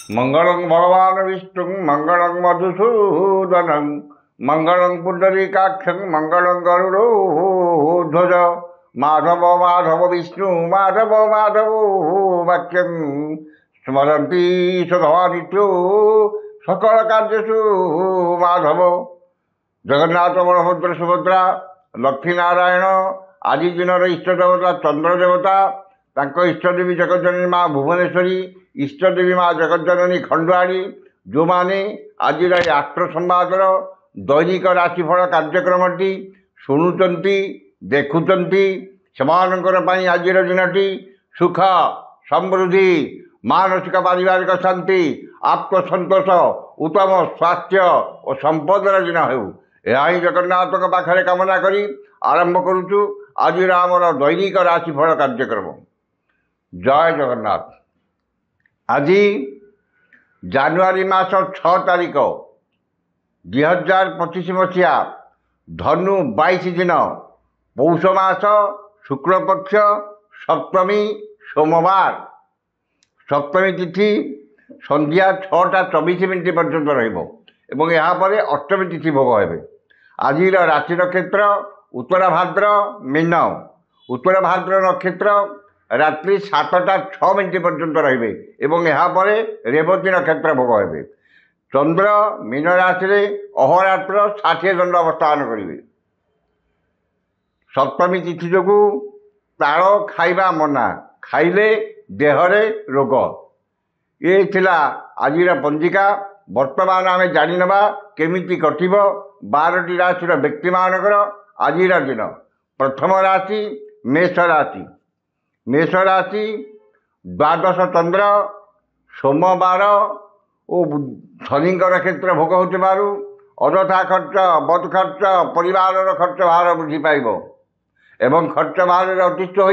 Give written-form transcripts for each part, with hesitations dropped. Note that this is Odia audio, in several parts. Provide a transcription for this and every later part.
मंगलं भगवान् विष्णुं मंगलं मधुसूदनं मंगलं पुंडरीकाक्षं मंगलं गरुडध्वज माधव माधव विष्णु माधव माधव वाक्यं स्मरन्ति सदा नित्यो सकल कार्येषु माधव। जगन्नाथ बलभद्र सुभद्रा लक्ष्मी नारायण आदि दिनर इष्ट देवता चंद्र देवता तांको इष्टदेवी जगज्जननी माँ भुवनेश्वरी इष्टदेवी माँ जगज्जननी खंडुआड़ी जो मैंने आज आष्ट्र संवादर दैनिक राशिफल कार्यक्रमटी शुणुंट देखुंट से आज दिनटी सुख समृद्धि मानसिक पारिवारिक शांति आत्मसंतोष उत्तम स्वास्थ्य और संपदर दिन हो यही जगन्नाथ पाखे कामना करी आरंभ करुचु आज आमर दैनिक राशिफल कार्यक्रम। जय जगन्नाथ। आज जानुआरी मास 6 तारिख 2025 मसीहा धनु 22 दिन पौष मास शुक्लपक्ष सप्तमी सोमवार। सप्तमी तिथि संध्या 6:24 पर्यंत रही यापर अष्टमी तिथि भोग हे। आज राशि नक्षत्र उत्तर भाद्र मीन। उत्तर भाद्र नक्षत्र रात्रि 7:06 पर्यंत रही यापर रेवती नक्षत्र भोग हे। चंद्र मीन राशि अहोरात्र 60 दंड अवस्थान करेंगे। सप्तमी तिथि जो ताल खाइबा मना खाइले देहरे रोग ये थिला आज पंजिका। वर्तमान आम जाणीनवा केमिति कटिब 12टी राशि व्यक्ति मानकर आज दिन। प्रथम राशि मेष राशि। मेष राशि द्वादश चंद्र सोमवार और शनि नक्षत्र भोग होबार अदथा खर्च बद खर्च परिवार खर्च भार वृद्धि पाइब एवं खर्च भार अतिष्ठ हो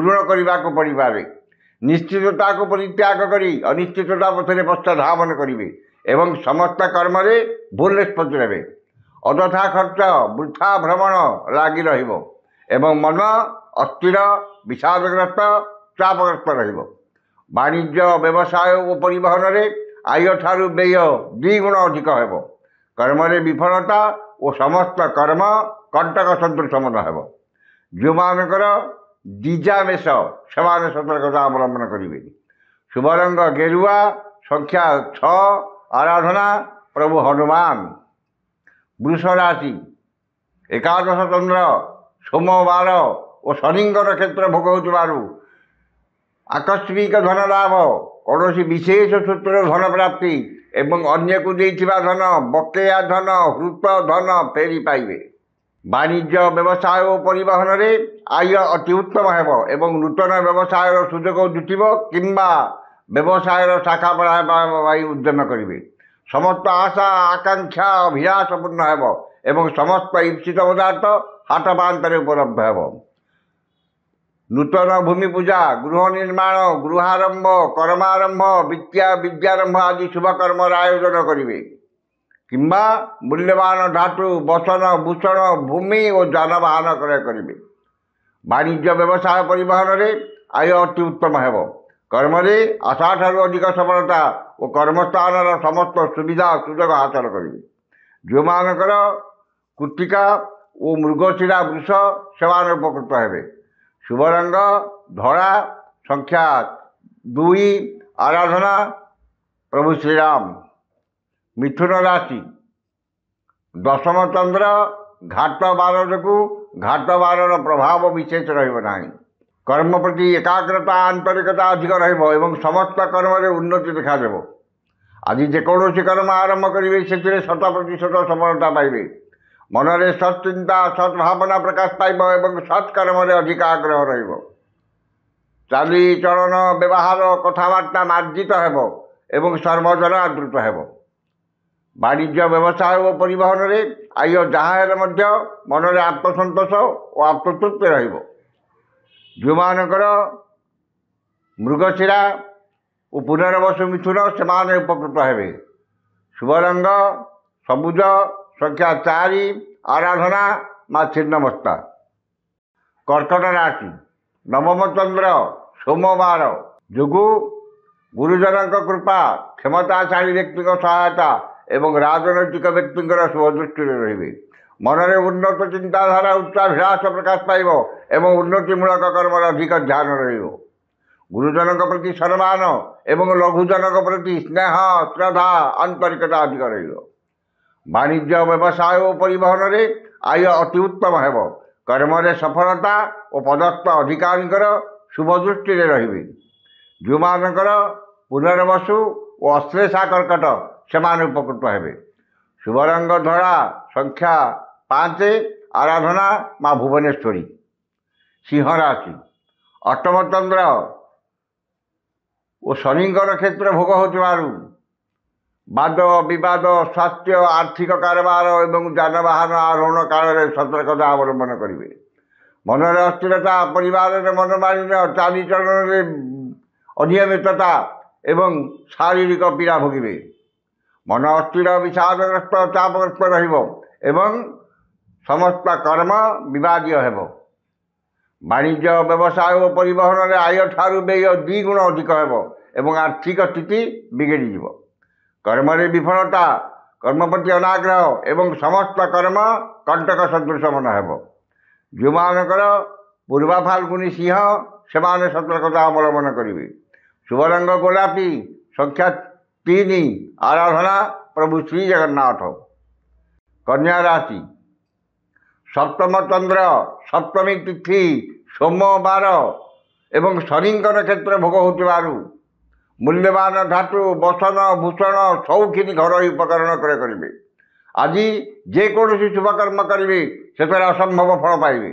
ऋण करने को पड़े। निश्चितता को परित्याग करी अनिश्चितता पथरे पश्चात धावन करेंगे एवं समस्त कर्म भूल निष्पत्ति नेबे। अदथा खर्च वृथा भ्रमण लगी एवं मन अस्थिर विषादग्रस्त चापग्रस्त वाणिज्य व्यवसाय और परिवहन में आय ठारू व्यय 2 गुण अधिक हो। कर्म विफलता और समस्त कर्म कंटक सदृश मन हो। जो मानकर दीजा मेष से सतर्कता अवलंबन करेंगे। शुभ रंग गेरुआ संख्या 6 आराधना प्रभु हनुमान। वृष राशि एकादश चंद्र सोमवार और शनि नक्षत्र भोग हो आकस्मिक धन लाभ कौन विशेष सूत्र धन प्राप्ति एवं अन्य को देथिबा धन बकेया धन हृत धन फेरी पाइबे। वाणिज्य व्यवसाय और परिवहन में आय अति उत्तम एवं नूतन व्यवसाय सुजोग जुटिब किंबा व्यवसाय शाखा बढ़ाई उद्यम करेंगे। समस्त आशा आकांक्षा अभिलाष पूर्ण एवं समस्त ईप्सित पदार्थ हाथ पांतर उपलब्ध हो। नूतन भूमि पूजा गृह निर्माण गृहारंभ कर्मारंभ विद्यारंभ आदि शुभ कर्म आयोजन करेंगे किंबा मूल्यवान धातु बसन भूषण भूमि और जानवाहन क्रय करेंगे। वाणिज्य व्यवसाय परिवहन में आय अति उत्तम हो। कर्म आशा ठारू अधिक सफलता और कर्मस्थान समस्त सुविधा सुजोग हासिल करेंगे। जो मानकर कृतिका और मृगशिरा वृष से उपकृत हे। शुभ रंग धड़ा संख्या 2 आराधना प्रभु श्रीराम। मिथुन राशि दशम चंद्र घाट बार जो घाट बार प्रभाव विशेष रहा। कर्म प्रति एकाग्रता आंतरिकता अधिक एवं समस्त कर्म उन्नति देखा। आज जेकोसी कर्म आरंभ करेंगे से 100% सफलता पाइबे। मनरे सत्चिंता सद्भावना प्रकाश पाइब एवं सत्कर्म अधिक आग्रह रहिब। चाली चलन व्यवहार कथबार्ता मार्जित हो एवं सर्वजन आदृत हो। वाणिज्य व्यवसाय और परिवहन में आय जहाँ मनरे आत्मसंतोष और आत्मतृप्ति रहिब। जो मानकर मृगशिरा और पुनर्वसु मिथुन से उपकृत हे। शुभ रंग सबुज संख्या 4 आराधना माँ छिन्नमस्ता। कर्कट राशि नवम चंद्र सोमवार जो ଗୁରୁଜନଙ୍କ କୃପା, କ୍ଷମତାଶାଳୀ ବ୍ୟକ୍ତିଙ୍କ ସହାୟତା ଏବଂ ରାଜନୈତିକ ବ୍ୟକ୍ତିଙ୍କର ଶୁଭ ଦୃଷ୍ଟିରେ ରହିବେ। ମନରେ ଉନ୍ନତ ଚିନ୍ତାଧାରା, ଉଚ୍ଚାଭିଳାଷ ପ୍ରକାଶ ପାଇବ ଏବଂ ଉନ୍ନତିମୂଳକ କର୍ମର ଅଧିକ ଧ୍ୟାନ ରହିବ। ଗୁରୁଜନଙ୍କ ପ୍ରତି ସମ୍ମାନ ଏବଂ ଲଘୁଜନଙ୍କ ପ୍ରତି ସ୍ନେହ, ଶ୍ରଦ୍ଧା, ଆନ୍ତରିକତା ଅଧିକ ରହିବ। ବାଣିଜ୍ୟ, ବ୍ୟବସାୟ ଓ ପରିବହନରେ ଆୟ ଅତି ଉତ୍ତମ ହେବ। କର୍ମରେ ସଫଳତା ଓ ପଦସ୍ଥ ଅଧିକାରୀଙ୍କର ଶୁଭ ଦୃଷ୍ଟିରେ ରହିବେ। ଯେଉଁମାନଙ୍କର ପୁନର୍ବସୁ ଓ ଅଶ୍ଳେଷା କର୍କଟ, ସେମାନେ ଉପକୃତ ହେବେ। ଶୁଭ ରଙ୍ଗ ଧଳା, ସଂଖ୍ୟା 5, ଆରାଧନା ମା ଭୁବନେଶ୍ୱରୀ। ସିଂହ ରାଶି, ଅଷ୍ଟମ ଚନ୍ଦ୍ର ଓ ଶନିଙ୍କର କ୍ଷେତ୍ର ଭୋଗ ହେଉଥିବାରୁ ବାଦ ବିବାଦ, ସ୍ୱାସ୍ଥ୍ୟ, ଆର୍ଥିକ କାରବାର ଏବଂ ଯାନବାହନ ଆରୋହଣ କାଳରେ ସତର୍କତା ଅବଲମ୍ବନ କରିବେ। ମନରେ ଅସ୍ଥିରତା, ପରିବାରରେ ମନମାଳିନ୍ୟ, ଚାଲିଚଳନରେ ଅନିୟମିତତା ଏବଂ ଶାରୀରିକ ପୀଡ଼ା ଭୋଗିବେ। ମନ ଅସ୍ଥିର, ବିଷାଦଗ୍ରସ୍ତ, ଚାପଗ୍ରସ୍ତ ରହିବ ଏବଂ ସମସ୍ତ କର୍ମ ବିବାଦୀୟ ହେବ। ବାଣିଜ୍ୟ, ବ୍ୟବସାୟ ଓ ପରିବହନରେ ଆୟ ଠାରୁ ବ୍ୟୟ 2 ଗୁଣ ଅଧିକ ହେବ ଏବଂ ଆର୍ଥିକ ସ୍ଥିତି ବିଗିଡ଼ିଯିବ। କର୍ମରେ ବିଫଳତା, କର୍ମ ପ୍ରତି ଅନାଗ୍ରହ ଏବଂ ସମସ୍ତ କର୍ମ କଣ୍ଟକ ସଦୃଶ ମନ ହେବ। ଯେଉଁମାନଙ୍କର ପୂର୍ବା ଫାଲ୍ଗୁନୀ ସିଂହ, ସେମାନେ ସତର୍କତା ଅବଲମ୍ବନ କରିବେ। ଶୁଭ ରଙ୍ଗ ଗୋଲାପୀ, ସଂଖ୍ୟା 3, ଆରାଧନା ପ୍ରଭୁ ଶ୍ରୀ ଜଗନ୍ନାଥ। କନ୍ୟା ରାଶି, ସପ୍ତମ ଚନ୍ଦ୍ର, ସପ୍ତମୀ ତିଥି, ସୋମବାର ଏବଂ ଶନିଙ୍କର କ୍ଷେତ୍ର ଭୋଗ ହେଉଥିବାରୁ ମୂଲ୍ୟବାନ ଧାତୁ, ବସନ, ଭୂଷଣ, ସୌଖିନୀ ଘରୋଇ ଉପକରଣ କ୍ରୟ କରିବେ। ଆଜି ଯେକୌଣସି ଶୁଭକର୍ମ କରିବେ ସେଥିରେ ଅସମ୍ଭବ ଫଳ ପାଇବେ।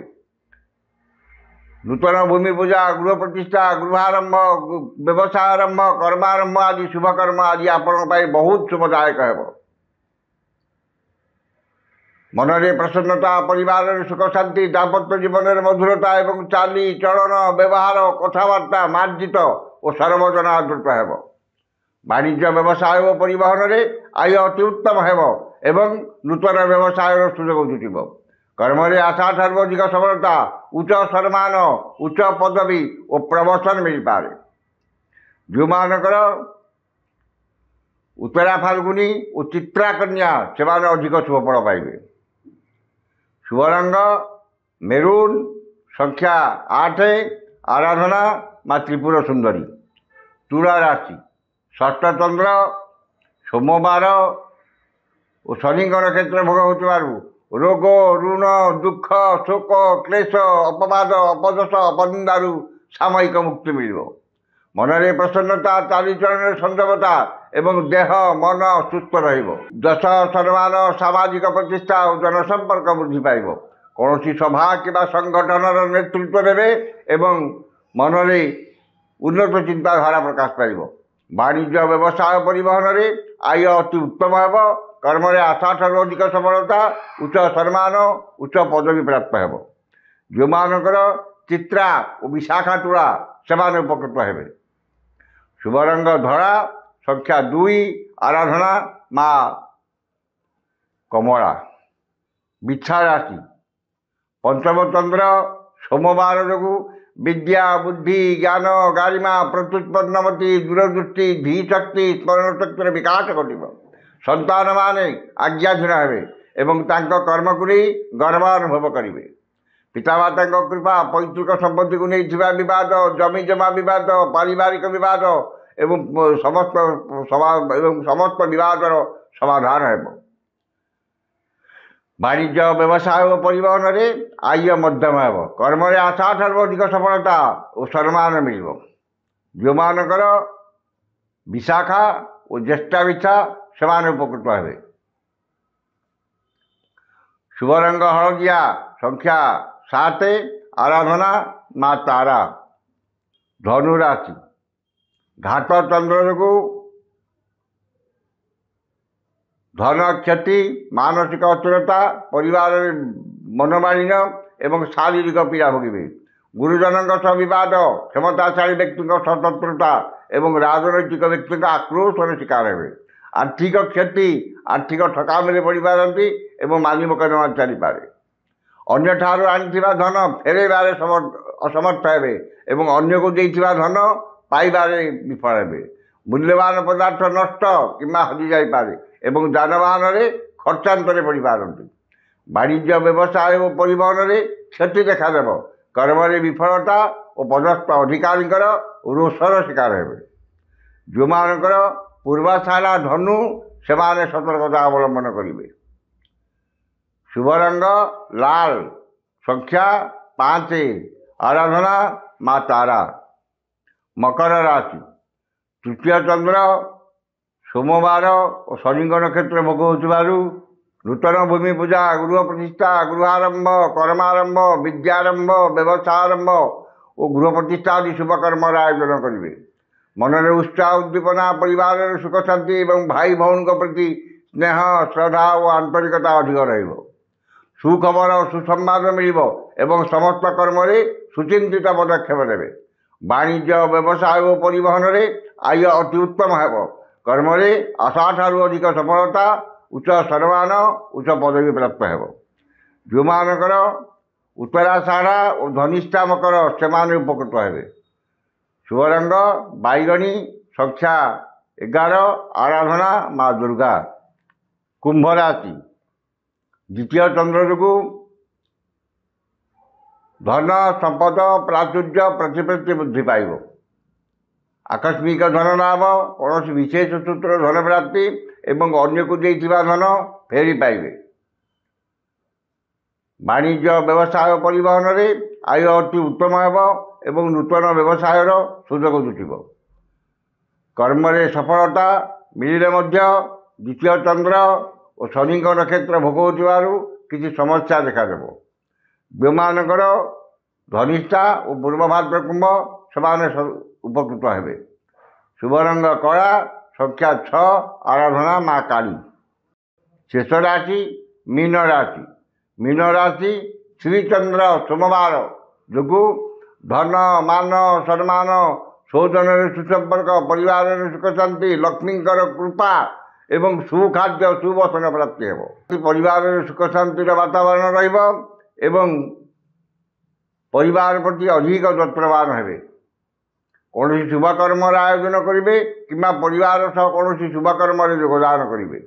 ନୂତନ ଭୂମି ପୂଜା, ଗୃହ ପ୍ରତିଷ୍ଠା, ଗୃହାରମ୍ଭ, ବ୍ୟବସାୟ ଆରମ୍ଭ, କର୍ମାରମ୍ଭ ଆଦି ଶୁଭକର୍ମ ଆଜି ଆପଣଙ୍କ ପାଇଁ ବହୁତ ଶୁଭଦାୟକ ହେବ। ମନରେ ପ୍ରସନ୍ନତା, ପରିବାରରେ ସୁଖ ଶାନ୍ତି, ଦାମ୍ପତ୍ୟ ଜୀବନରେ ମଧୁରତା ଏବଂ ଚାଲି ଚଳନ, ବ୍ୟବହାର, କଥାବାର୍ତ୍ତା ମାର୍ଜିତ ଓ ସର୍ବଜନା ଆଦୃତ ହେବ। ବାଣିଜ୍ୟ, ବ୍ୟବସାୟ ଓ ପରିବହନରେ ଆୟ ଅତି ଉତ୍ତମ ହେବ ଏବଂ ନୂତନ ବ୍ୟବସାୟର ସୁଯୋଗ ଜୁଟିବ। କର୍ମରେ ଆଶାଠାରୁ ଅଧିକ ସଫଳତା, ଉଚ୍ଚ ସମ୍ମାନ, ଉଚ୍ଚ ପଦବୀ ଓ ପ୍ରମୋଶନ ମିଳିପାରେ। ଯେଉଁମାନଙ୍କର ଉତ୍ତରା ଫାଲ୍ଗୁନୀ ଓ ଚିତ୍ରା କନ୍ୟା, ସେମାନେ ଅଧିକ ଶୁଭଫଳ ପାଇବେ। ଶୁଭ ରଙ୍ଗ ମେରୁନ୍, ସଂଖ୍ୟା 8, ଆରାଧନା ମା ତ୍ରିପୁର ସୁନ୍ଦରୀ। ତୁଳା ରାଶି, ଷଷ୍ଠ ଚନ୍ଦ୍ର, ସୋମବାର ଓ ଶନିଙ୍କର କ୍ଷେତ୍ର ଭୋଗ ହେଉଥିବାରୁ ରୋଗ, ଋଣ, ଦୁଃଖ, ଶୋକ, କ୍ଲେଶ, ଅପବାଦ, ଅପଯଶ, ଅପନିନ୍ଦାରୁ ସାମୟିକ ମୁକ୍ତି ମିଳିବ। ମନରେ ପ୍ରସନ୍ନତା, ଚାଲିଚଳନରେ ସଂଯମତା ଏବଂ ଦେହ ମନ ସୁସ୍ଥ ରହିବ। ଯଶ, ସମ୍ମାନ, ସାମାଜିକ ପ୍ରତିଷ୍ଠା ଓ ଜନସମ୍ପର୍କ ବୃଦ୍ଧି ପାଇବ। କୌଣସି ସଭା କିମ୍ବା ସଂଗଠନର ନେତୃତ୍ୱ ଦେବେ ଏବଂ ମନରେ ଉନ୍ନତ ଚିନ୍ତାଧାରା ପ୍ରକାଶ ପାଇବ। ବାଣିଜ୍ୟ, ବ୍ୟବସାୟ, ପରିବହନରେ ଆୟ ଅତି ଉତ୍ତମ ହେବ। କର୍ମରେ ଆଶାଠାରୁ ଅଧିକ ସଫଳତା, ଉଚ୍ଚ ସମ୍ମାନ, ଉଚ୍ଚ ପଦବୀ ପ୍ରାପ୍ତ ହେବ। ଯେଉଁମାନଙ୍କର ଚିତ୍ରା ଓ ବିଶାଖା ତୁଳା, ସେମାନେ ଉପକୃତ ହେବେ। ଶୁଭ ରଙ୍ଗ ଧଳା, ସଂଖ୍ୟା 2, ଆରାଧନା ମା କମଳା। ବିଛା ରାଶି, ପଞ୍ଚମ ଚନ୍ଦ୍ର, ସୋମବାର ଯୋଗୁଁ ବିଦ୍ୟା, ବୁଦ୍ଧି, ଜ୍ଞାନ, ଗାରିମା, ପ୍ରତ୍ୟୁତ୍ପନ୍ନମତି, ଦୂରଦୃଷ୍ଟି, ଧୀଶକ୍ତି, ସ୍ମରଣ ଶକ୍ତିର ବିକାଶ ଘଟିବ। ସନ୍ତାନମାନେ ଆଜ୍ଞାଧୀନ ହେବେ ଏବଂ ତାଙ୍କ କର୍ମକୁ ନେଇ ଗର୍ବ ଅନୁଭବ କରିବେ। ପିତାମାତାଙ୍କ କୃପା, ପୈତୃକ ସମ୍ପତ୍ତିକୁ ନେଇଥିବା ବିବାଦ, ଜମି ଜମା ବିବାଦ, ପାରିବାରିକ ବିବାଦ ଏବଂ ସମସ୍ତ ବିବାଦର ସମାଧାନ ହେବ। ବାଣିଜ୍ୟ, ବ୍ୟବସାୟ ଓ ପରିବହନରେ ଆୟ ମଧ୍ୟମ ହେବ। କର୍ମରେ ଆଶାଠାରୁ ଅଧିକ ସଫଳତା ଓ ସମ୍ମାନ ମିଳିବ। ଯେଉଁମାନଙ୍କର ବିଶାଖା ଓ ଜ୍ୟେଷ୍ଠା ବିଛା, ସେମାନେ ଉପକୃତ ହେବେ। ଶୁଭ ରଙ୍ଗ ହଳଦିଆ, ସଂଖ୍ୟା 7, ଆରାଧନା ମା ତାରା। ଧନୁ ରାଶି, ଘାତ ଚନ୍ଦ୍ର ଯୋଗୁଁ ଧନ କ୍ଷତି, ମାନସିକ ଅସ୍ଥିରତା, ପରିବାରରେ ମନମାଳିନ୍ୟ ଏବଂ ଶାରୀରିକ ପୀଡ଼ା ଭୋଗିବେ। ଗୁରୁଜନଙ୍କ ସହ ବିବାଦ, କ୍ଷମତାଶାଳୀ ବ୍ୟକ୍ତିଙ୍କ ସହ ଶତ୍ରୁତା ଏବଂ ରାଜନୈତିକ ବ୍ୟକ୍ତିଙ୍କ ଆକ୍ରୋଶର ଶିକାର ହେବେ। ଆର୍ଥିକ କ୍ଷତି, ଆର୍ଥିକ ଠକାମିରେ ପଡ଼ିପାରନ୍ତି ଏବଂ ମାଲି ମୋକଦ୍ଦମା ଚାଲିପାରେ। ଅନ୍ୟଠାରୁ ଆଣିଥିବା ଧନ ଫେରାଇବାରେ ଅସମର୍ଥ ହେବେ ଏବଂ ଅନ୍ୟକୁ ଦେଇଥିବା ଧନ ପାଇବାରେ ବିଫଳ ହେବେ। ମୂଲ୍ୟବାନ ପଦାର୍ଥ ନଷ୍ଟ କିମ୍ବା ହଜିଯାଇପାରେ ଏବଂ ଯାନବାହନରେ ଖର୍ଚ୍ଚାନ୍ତରେ ପଡ଼ିପାରନ୍ତି। ବାଣିଜ୍ୟ ବ୍ୟବସାୟ ଓ ପରିବହନରେ କ୍ଷତି ଦେଖାଦେବ। କର୍ମରେ ବିଫଳତା ଓ ପଦସ୍ଥ ଅଧିକାରୀଙ୍କର ରୋଷର ଶିକାର ହେବେ। ଯେଉଁମାନଙ୍କର ପୂର୍ବାଶାଳା ଧନୁ ସେମାନେ ସତର୍କତା ଅବଲମ୍ବନ କରିବେ। ଶୁଭ ରଙ୍ଗ ଲାଲ, ସଂଖ୍ୟା 5, ଆରାଧନା ମା ତାରା। ମକର ରାଶି, ତୃତୀୟ ଚନ୍ଦ୍ର ସୋମବାର ଓ ଶନିଙ୍କ ନକ୍ଷତ୍ର ଭୋଗ ହେଉଥିବାରୁ ନୂତନ ଭୂମି ପୂଜା, ଗୃହ ପ୍ରତିଷ୍ଠା, ଗୃହାରମ୍ଭ, କର୍ମାରମ୍ଭ, ବିଦ୍ୟାରମ୍ଭ, ବ୍ୟବସାୟ ଆରମ୍ଭ ଓ ଗୃହ ପ୍ରତିଷ୍ଠା ଆଦି ଶୁଭକର୍ମର ଆୟୋଜନ କରିବେ। ମନରେ ଉତ୍ସାହ ଉଦ୍ଦୀପନା, ପରିବାରରେ ସୁଖ ଶାନ୍ତି ଏବଂ ଭାଇ ଭଉଣୀଙ୍କ ପ୍ରତି ସ୍ନେହ, ଶ୍ରଦ୍ଧା ଓ ଆନ୍ତରିକତା ଅଧିକ ରହିବ। ସୁଖବର ଓ ସୁସମ୍ବାଦ ମିଳିବ ଏବଂ ସମସ୍ତ କର୍ମରେ ସୁଚିନ୍ତିତ ପଦକ୍ଷେପ ନେବେ। ବାଣିଜ୍ୟ ବ୍ୟବସାୟ ଓ ପରିବହନରେ ଆୟ ଅତି ଉତ୍ତମ ହେବ। କର୍ମରେ ଆଶାଠାରୁ ଅଧିକ ସଫଳତା, ଉଚ୍ଚ ସମ୍ମାନ, ଉଚ୍ଚ ପଦବୀ ପ୍ରାପ୍ତ ହେବ। ଯେଉଁମାନଙ୍କର ଉତ୍ତରାଷାଢ଼ା ଓ ଧନିଷ୍ଠା ମକର ସେମାନେ ଉପକୃତ ହେବେ। ଶୁଭ ରଙ୍ଗ ବାଇଗଣୀ, ସଂଖ୍ୟା 11, ଆରାଧନା ମା ଦୁର୍ଗା। କୁମ୍ଭ ରାଶି, ଦ୍ୱିତୀୟ ଚନ୍ଦ୍ର ଯୋଗୁଁ ଧନ, ସମ୍ପଦ, ପ୍ରାଚୁର୍ଯ୍ୟ, ପ୍ରତିପତ୍ତି ବୃଦ୍ଧି ପାଇବ। ଆକସ୍ମିକ ଧନ ଲାଭ, କୌଣସି ବିଶେଷ ସୂତ୍ର ଧନ ପ୍ରାପ୍ତି ଏବଂ ଅନ୍ୟକୁ ଦେଇଥିବା ଧନ ଫେରି ପାଇବେ। ବାଣିଜ୍ୟ ବ୍ୟବସାୟ ପରିବହନରେ ଆୟ ଅତି ଉତ୍ତମ ହେବ ଏବଂ ନୂତନ ବ୍ୟବସାୟର ସୁଯୋଗ ଜୁଟିବ। କର୍ମରେ ସଫଳତା ମିଳିଲେ ମଧ୍ୟ ଦ୍ୱିତୀୟ ଚନ୍ଦ୍ର ଓ ଶନିଙ୍କ ନକ୍ଷତ୍ର ଭୋଗ ହେଉଥିବାରୁ କିଛି ସମସ୍ୟା ଦେଖାଦେବ। ଯେଉଁମାନଙ୍କର ଧନିଷ୍ଠା ଓ ପୂର୍ବ ଭାଦ୍ର କୁମ୍ଭ ସେମାନେ ଉପକୃତ ହେବେ। ଶୁଭ ରଙ୍ଗ କଳା, ସଂଖ୍ୟା 6, ଆରାଧନା ମା କାଳୀ। ଶେଷ ରାଶି ମୀନ ରାଶି। ମୀନ ରାଶି, ଶ୍ରୀଚନ୍ଦ୍ର ସୋମବାର ଯୋଗୁଁ ଧନ, ମାନ, ସମ୍ମାନ, ସୌଜନ୍ୟରେ ସୁସମ୍ପର୍କ, ପରିବାରରେ ସୁଖ ଶାନ୍ତି, ଲକ୍ଷ୍ମୀଙ୍କର କୃପା ଏବଂ ସୁଖାଦ୍ୟ ସୁବସନ ପ୍ରାପ୍ତି ହେବ। ପରିବାରରେ ସୁଖ ଶାନ୍ତିର ବାତାବରଣ ରହିବ ଏବଂ ପରିବାର ପ୍ରତି ଅଧିକ ଯତ୍ନବାନ ହେବେ। କୌଣସି ଶୁଭକର୍ମର ଆୟୋଜନ କରିବେ କିମ୍ବା ପରିବାର ସହ କୌଣସି ଶୁଭକର୍ମରେ ଯୋଗଦାନ କରିବେ।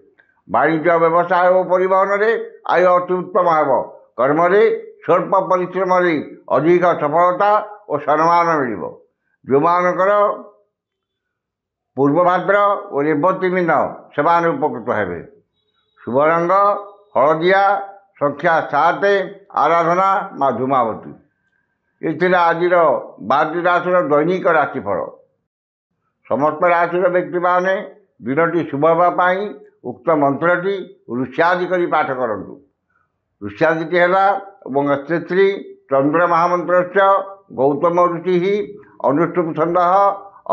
ବାଣିଜ୍ୟ ବ୍ୟବସାୟ ଓ ପରିବହନରେ ଆୟ ଅତି ଉତ୍ତମ ହେବ। କର୍ମରେ ସ୍ୱଳ୍ପ ପରିଶ୍ରମରେ ଅଧିକ ସଫଳତା ଓ ସମ୍ମାନ ମିଳିବ। ଯେଉଁମାନଙ୍କର ପୂର୍ବ ଭାଦ୍ର ଓ ରେବତୀ ମୀନ ସେମାନେ ଉପକୃତ ହେବେ। ଶୁଭ ରଙ୍ଗ ହଳଦିଆ, ସଂଖ୍ୟା 7, ଆରାଧନା ମା ଧୂମାବତୀ। ଏ ଥିଲା ଆଜିର 12ଟି ରାଶିର ଦୈନିକ ରାଶିଫଳ। ସମସ୍ତ ରାଶିର ବ୍ୟକ୍ତିମାନେ ଦିନଟି ଶୁଭ ହେବା ପାଇଁ ଉକ୍ତ ମନ୍ତ୍ରଟି ଋଷ୍ୟାଦି କରି ପାଠ କରନ୍ତୁ। ଋଷ୍ୟାଦିଟି ହେଲା ଏବଂ ଶ୍ରୀ ଚନ୍ଦ୍ର ମହାମନ୍ତ୍ରସ୍ୟ ଗୌତମ ଋଷି ଅନୁଷ୍ଠୁପ ଛନ୍ଦଃ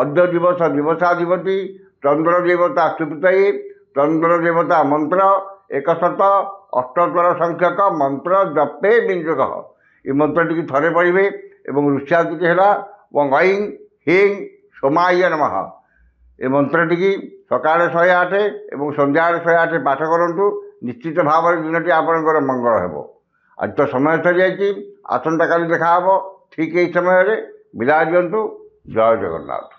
ଅଦ୍ୟ ଦିବସ ଦିବସାଧିପତି ଚନ୍ଦ୍ର ଦେବତା ସୁପୃତୟେ ଚନ୍ଦ୍ର ଦେବତା ମନ୍ତ୍ର 178 ସଂଖ୍ୟକ ମନ୍ତ୍ର ଜପେ ବିନିଯୋଗ। ଏ ମନ୍ତ୍ରଟିକି ଥରେ ପଢ଼ିବେ ଏବଂ ଋଷ୍ୟାଦିଟି ହେଲା ଏବଂ ଐଂ ହିଂ ସୋମାୟ ନମଃ। ଏ ମନ୍ତ୍ରଟିକି ସକାଳେ 108 ଏବଂ ସନ୍ଧ୍ୟାରେ 108 ପାଠ କରନ୍ତୁ। ନିଶ୍ଚିତ ଭାବରେ ଦିନଟି ଆପଣଙ୍କର ମଙ୍ଗଳ ହେବ। ଆଜି ତ ସମୟ ସରିଯାଇଛି, ଆସନ୍ତାକାଲି ଦେଖା ହେବ ଠିକ୍ ଏହି ସମୟରେ। ବିଦାୟ ଦିଅନ୍ତୁ। ଜୟ ଜଗନ୍ନାଥ।